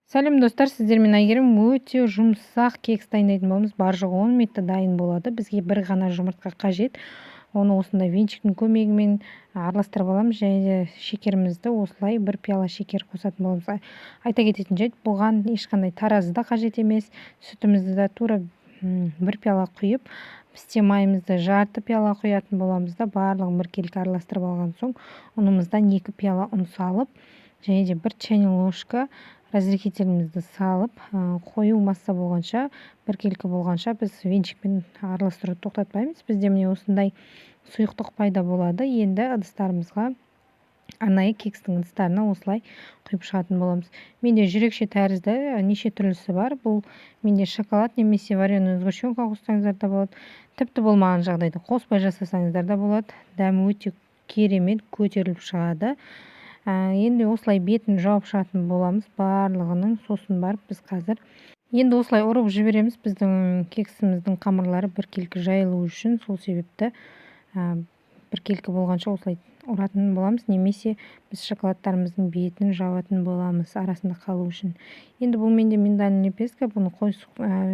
Сәлем достар, сіздермен Айгерім. Өте жұмсақ кекс дайындайтын боламыз. Бар жоғы 10 минутта дайын болады. Бізге бір ғана жұмыртқа қажет. Оны осындай венчиктің көмегімен араластырып аламыз. Және де шекерімізді осылай бір пиала шекер қосатын боламыз. Айта кететін жайт, бұған ешқандай таразы да қажет емес. Сүтімізді де тура бір пиала құйып, пісте майымызды жарты пиала құятын боламыз да, барлығын біркелкі араластырып алған соң, ұнымыздан 2 пиала ұн салып, және де 1 чайный ложка разрыхителімізді салып, қою масса болғанша, біркелкі болғанша біз венчикпен араластыруды тоқтатпаймыз. Бізде міне осындай сұйықтық пайда болады. Енді ыдыстарымызға арнайы кекстің ыдыстарына осылай құйып шығатын боламыз. Менде жүрекше тәрізді неше түрлісі бар. Бұл менде шоколад немесе вареная сгущенка қоссаңыздар да болады. Тіпті болмаған жағдайда қоспай жасасаңыздар да болады. Дәмі өте керемет көтеріліп шығады. Енді осылай бетін жауып шығатын боламыз. Барлығының сосын барып біз қазір енді осылай ұрып жібереміз. Біздің кексіміздің қамырлары біркелкі жайылу үшін, сол себепті біркелкі болғанша осылай ұратын боламыз, немесе біз шоколадтарымыздың бетін жауатын боламыз арасында қалу үшін. Енді бұл менде миндальный лепешка, бұны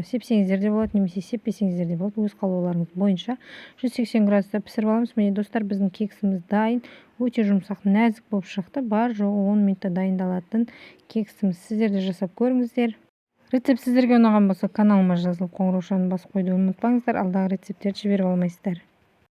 сепсеңіздер де болады, немесе сеппесеңіздер де болады, өз қалауларыңыз бойынша. 180 градуста пісіріп аламыз. Міне достар, біздің кексіміз дайын. Өте жұмсақ, нәзік болып шықты. Бар жоғы 10 минутта дайындалатын кексіміз. Сіздер де жасап көріңіздер. Рецепт сіздерге ұнаған болса, каналыма жазылып қоңыраушаны басып қойды ұмытпаңыздар. Алдағы рецепттерді жіберіп алмайсыздар.